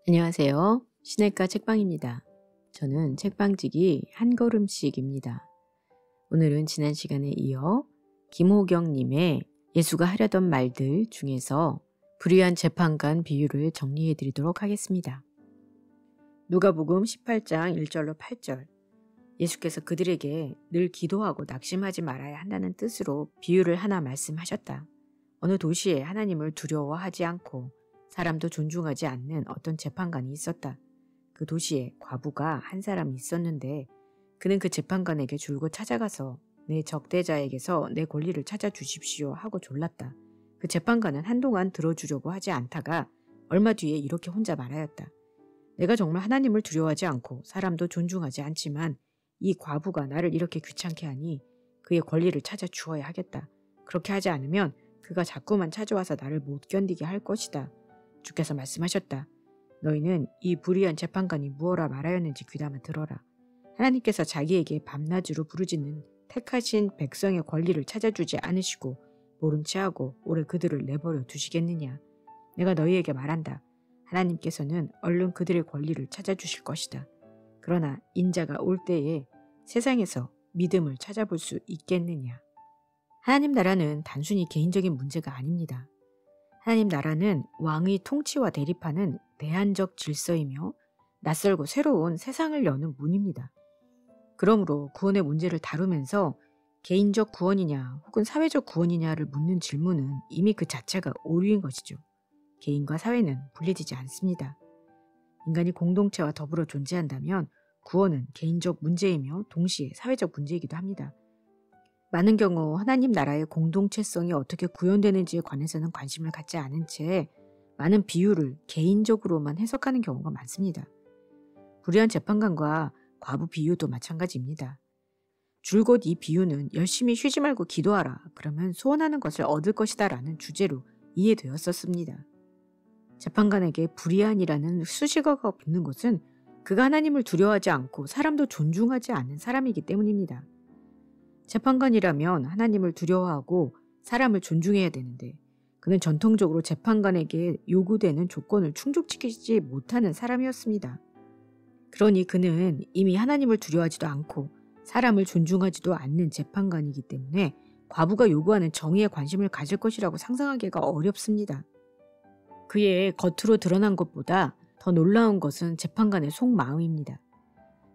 안녕하세요. 시냇가 책방입니다. 저는 책방지기 한 걸음씩입니다. 오늘은 지난 시간에 이어 김호경님의 예수가 하려던 말들 중에서 불의한 재판관 비유를 정리해 드리도록 하겠습니다. 누가복음 18장 1절로 8절. 예수께서 그들에게 늘 기도하고 낙심하지 말아야 한다는 뜻으로 비유를 하나 말씀하셨다. 어느 도시에 하나님을 두려워하지 않고 사람도 존중하지 않는 어떤 재판관이 있었다. 그 도시에 과부가 한 사람이 있었는데 그는 그 재판관에게 줄곧 찾아가서 내 적대자에게서 내 권리를 찾아주십시오 하고 졸랐다. 그 재판관은 한동안 들어주려고 하지 않다가 얼마 뒤에 이렇게 혼자 말하였다. 내가 정말 하나님을 두려워하지 않고 사람도 존중하지 않지만 이 과부가 나를 이렇게 귀찮게 하니 그의 권리를 찾아 주어야 하겠다. 그렇게 하지 않으면 그가 자꾸만 찾아와서 나를 못 견디게 할 것이다. 주께서 말씀하셨다. 너희는 이 불의한 재판관이 무엇라 말하였는지 귀담아 들어라. 하나님께서 자기에게 밤낮으로 부르짖는 택하신 백성의 권리를 찾아주지 않으시고 모른 체하고 오래 그들을 내버려 두시겠느냐. 내가 너희에게 말한다. 하나님께서는 얼른 그들의 권리를 찾아주실 것이다. 그러나 인자가 올 때에 세상에서 믿음을 찾아볼 수 있겠느냐. 하나님 나라는 단순히 개인적인 문제가 아닙니다. 하나님 나라는 왕의 통치와 대립하는 대안적 질서이며 낯설고 새로운 세상을 여는 문입니다. 그러므로 구원의 문제를 다루면서 개인적 구원이냐 혹은 사회적 구원이냐를 묻는 질문은 이미 그 자체가 오류인 것이죠. 개인과 사회는 분리되지 않습니다. 인간이 공동체와 더불어 존재한다면 구원은 개인적 문제이며 동시에 사회적 문제이기도 합니다. 많은 경우 하나님 나라의 공동체성이 어떻게 구현되는지에 관해서는 관심을 갖지 않은 채 많은 비유를 개인적으로만 해석하는 경우가 많습니다. 불의한 재판관과 과부 비유도 마찬가지입니다. 줄곧 이 비유는 열심히 쉬지 말고 기도하라. 그러면 소원하는 것을 얻을 것이다 라는 주제로 이해되었었습니다. 재판관에게 불의한이라는 수식어가 붙는 것은 그가 하나님을 두려워하지 않고 사람도 존중하지 않는 사람이기 때문입니다. 재판관이라면 하나님을 두려워하고 사람을 존중해야 되는데 그는 전통적으로 재판관에게 요구되는 조건을 충족시키지 못하는 사람이었습니다. 그러니 그는 이미 하나님을 두려워하지도 않고 사람을 존중하지도 않는 재판관이기 때문에 과부가 요구하는 정의에 관심을 가질 것이라고 상상하기가 어렵습니다. 그의 겉으로 드러난 것보다 더 놀라운 것은 재판관의 속마음입니다.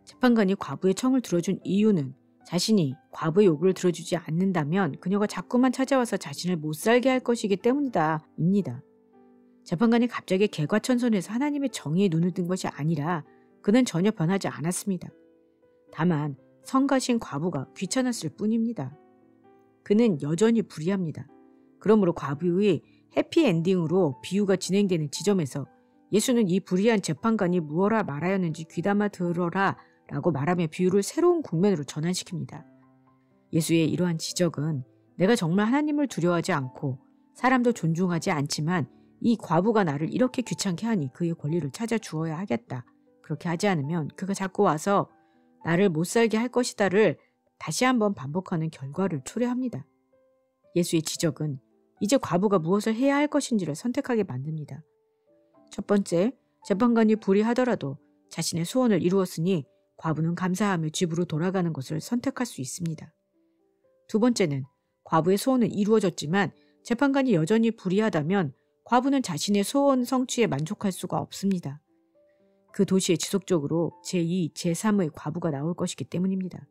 재판관이 과부의 청을 들어준 이유는 자신이 과부의 요구를 들어주지 않는다면 그녀가 자꾸만 찾아와서 자신을 못살게 할 것이기 때문이다 입니다. 재판관이 갑자기 개과천선해서 하나님의 정의에 눈을 뜬 것이 아니라 그는 전혀 변하지 않았습니다. 다만 성가신 과부가 귀찮았을 뿐입니다. 그는 여전히 불의합니다. 그러므로 과부의 해피엔딩으로 비유가 진행되는 지점에서 예수는 이 불의한 재판관이 무엇라 말하였는지 귀담아 들어라 라고 말하며 비유를 새로운 국면으로 전환시킵니다. 예수의 이러한 지적은 내가 정말 하나님을 두려워하지 않고 사람도 존중하지 않지만 이 과부가 나를 이렇게 귀찮게 하니 그의 권리를 찾아 주어야 하겠다. 그렇게 하지 않으면 그가 자꾸 와서 나를 못살게 할 것이다를 다시 한번 반복하는 결과를 초래합니다. 예수의 지적은 이제 과부가 무엇을 해야 할 것인지를 선택하게 만듭니다. 첫 번째, 재판관이 불의하더라도 자신의 소원을 이루었으니 과부는 감사하며 집으로 돌아가는 것을 선택할 수 있습니다. 두 번째는 과부의 소원은 이루어졌지만 재판관이 여전히 불의하다면 과부는 자신의 소원 성취에 만족할 수가 없습니다. 그 도시에 지속적으로 제2, 제3의 과부가 나올 것이기 때문입니다.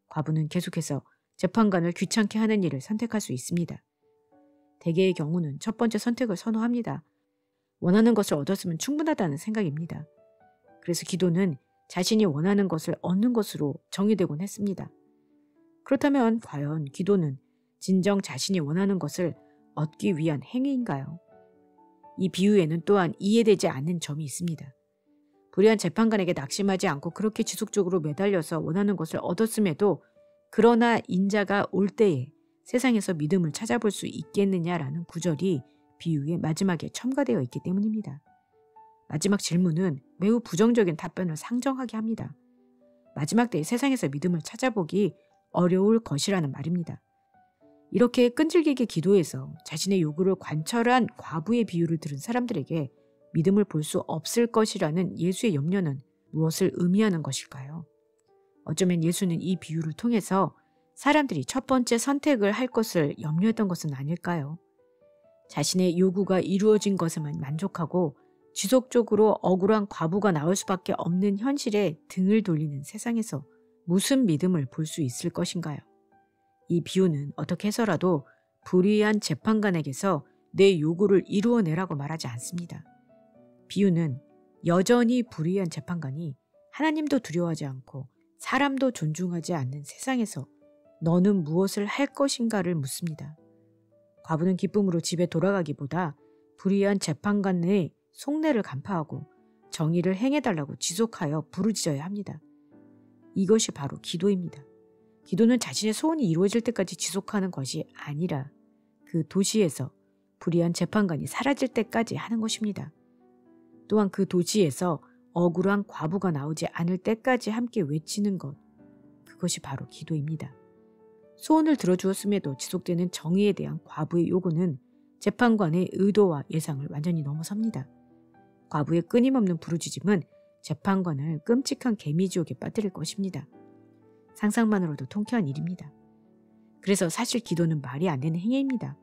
과부는 계속해서 재판관을 귀찮게 하는 일을 선택할 수 있습니다. 대개의 경우는 첫 번째 선택을 선호합니다. 원하는 것을 얻었으면 충분하다는 생각입니다. 그래서 기도는 자신이 원하는 것을 얻는 것으로 정의되곤 했습니다. 그렇다면 과연 기도는 진정 자신이 원하는 것을 얻기 위한 행위인가요? 이 비유에는 또한 이해되지 않는 점이 있습니다. 불의한 재판관에게 낙심하지 않고 그렇게 지속적으로 매달려서 원하는 것을 얻었음에도 그러나 인자가 올 때에 세상에서 믿음을 찾아볼 수 있겠느냐라는 구절이 비유의 마지막에 첨가되어 있기 때문입니다. 마지막 질문은 매우 부정적인 답변을 상정하게 합니다. 마지막 때에 세상에서 믿음을 찾아보기 어려울 것이라는 말입니다. 이렇게 끈질기게 기도해서 자신의 요구를 관철한 과부의 비유를 들은 사람들에게 믿음을 볼 수 없을 것이라는 예수의 염려는 무엇을 의미하는 것일까요? 어쩌면 예수는 이 비유를 통해서 사람들이 첫 번째 선택을 할 것을 염려했던 것은 아닐까요? 자신의 요구가 이루어진 것에만 만족하고 지속적으로 억울한 과부가 나올 수밖에 없는 현실에 등을 돌리는 세상에서 무슨 믿음을 볼 수 있을 것인가요? 이 비유는 어떻게 해서라도 불의한 재판관에게서 내 요구를 이루어내라고 말하지 않습니다. 비유는 여전히 불의한 재판관이 하나님도 두려워하지 않고 사람도 존중하지 않는 세상에서 너는 무엇을 할 것인가를 묻습니다. 과부는 기쁨으로 집에 돌아가기보다 불의한 재판관의 속내를 간파하고 정의를 행해달라고 지속하여 부르짖어야 합니다. 이것이 바로 기도입니다. 기도는 자신의 소원이 이루어질 때까지 지속하는 것이 아니라 그 도시에서 불의한 재판관이 사라질 때까지 하는 것입니다. 또한 그 도시에서 억울한 과부가 나오지 않을 때까지 함께 외치는 것, 그것이 바로 기도입니다. 소원을 들어주었음에도 지속되는 정의에 대한 과부의 요구는 재판관의 의도와 예상을 완전히 넘어섭니다. 과부의 끊임없는 부르짖음은 재판관을 끔찍한 개미지옥에 빠뜨릴 것입니다. 상상만으로도 통쾌한 일입니다. 그래서 사실 기도는 말이 안 되는 행위입니다.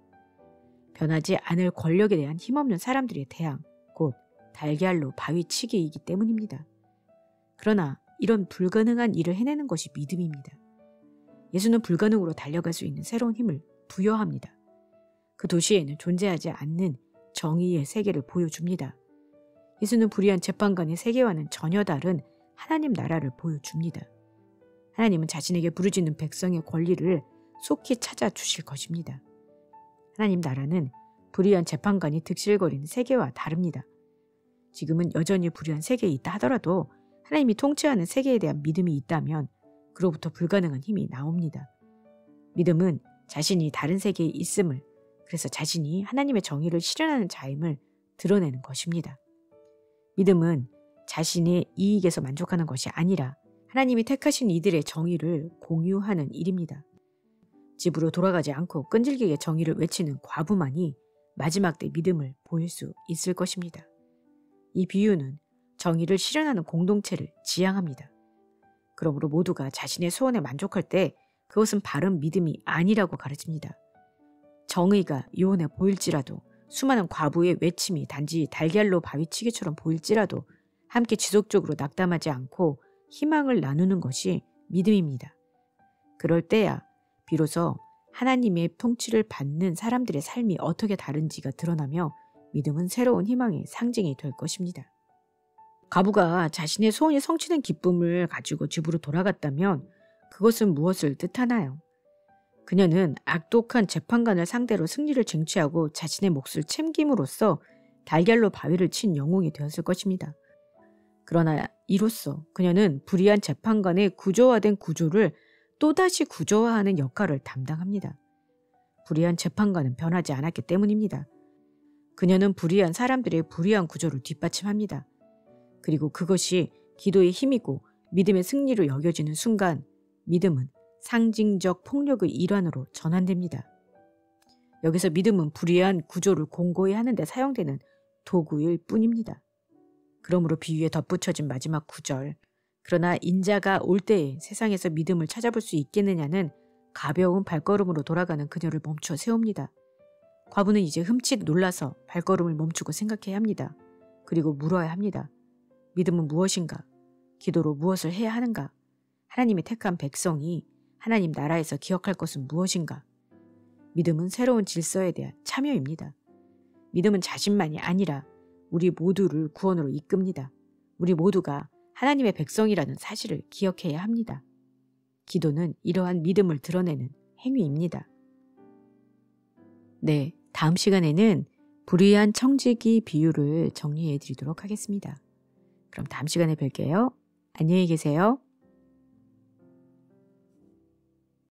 변하지 않을 권력에 대한 힘없는 사람들의 대항, 곧 달걀로 바위치기이기 때문입니다. 그러나 이런 불가능한 일을 해내는 것이 믿음입니다. 예수는 불가능으로 달려갈 수 있는 새로운 힘을 부여합니다. 그 도시에는 존재하지 않는 정의의 세계를 보여줍니다. 예수는 불의한 재판관의 세계와는 전혀 다른 하나님 나라를 보여줍니다. 하나님은 자신에게 부르짖는 백성의 권리를 속히 찾아주실 것입니다. 하나님 나라는 불의한 재판관이 득실거리는 세계와 다릅니다. 지금은 여전히 불의한 세계에 있다 하더라도 하나님이 통치하는 세계에 대한 믿음이 있다면 그로부터 불가능한 힘이 나옵니다. 믿음은 자신이 다른 세계에 있음을, 그래서 자신이 하나님의 정의를 실현하는 자임을 드러내는 것입니다. 믿음은 자신의 이익에서 만족하는 것이 아니라 하나님이 택하신 이들의 정의를 공유하는 일입니다. 집으로 돌아가지 않고 끈질기게 정의를 외치는 과부만이 마지막 때 믿음을 보일 수 있을 것입니다. 이 비유는 정의를 실현하는 공동체를 지향합니다. 그러므로 모두가 자신의 소원에 만족할 때 그것은 바른 믿음이 아니라고 가르칩니다. 정의가 요원해 보일지라도, 수많은 과부의 외침이 단지 달걀로 바위치기처럼 보일지라도 함께 지속적으로 낙담하지 않고 희망을 나누는 것이 믿음입니다. 그럴 때야 비로소 하나님의 통치를 받는 사람들의 삶이 어떻게 다른지가 드러나며 믿음은 새로운 희망의 상징이 될 것입니다. 과부가 자신의 소원이 성취된 기쁨을 가지고 집으로 돌아갔다면 그것은 무엇을 뜻하나요? 그녀는 악독한 재판관을 상대로 승리를 쟁취하고 자신의 몫을 챙김으로써 달걀로 바위를 친 영웅이 되었을 것입니다. 그러나 이로써 그녀는 불의한 재판관의 구조화된 구조를 또다시 구조화하는 역할을 담당합니다. 불의한 재판관은 변하지 않았기 때문입니다. 그녀는 불의한 사람들의 불의한 구조를 뒷받침합니다. 그리고 그것이 기도의 힘이고 믿음의 승리로 여겨지는 순간 믿음은 상징적 폭력의 일환으로 전환됩니다. 여기서 믿음은 불의한 구조를 공고히 하는 데 사용되는 도구일 뿐입니다. 그러므로 비유에 덧붙여진 마지막 구절, 그러나 인자가 올 때에 세상에서 믿음을 찾아볼 수 있겠느냐는 가벼운 발걸음으로 돌아가는 그녀를 멈춰 세웁니다. 과부는 이제 흠칫 놀라서 발걸음을 멈추고 생각해야 합니다. 그리고 물어야 합니다. 믿음은 무엇인가? 기도로 무엇을 해야 하는가? 하나님이 택한 백성이 하나님 나라에서 기억할 것은 무엇인가? 믿음은 새로운 질서에 대한 참여입니다. 믿음은 자신만이 아니라 우리 모두를 구원으로 이끕니다. 우리 모두가 하나님의 백성이라는 사실을 기억해야 합니다. 기도는 이러한 믿음을 드러내는 행위입니다. 네, 다음 시간에는 불의한 청지기 비유를 정리해 드리도록 하겠습니다. 그럼 다음 시간에 뵐게요. 안녕히 계세요.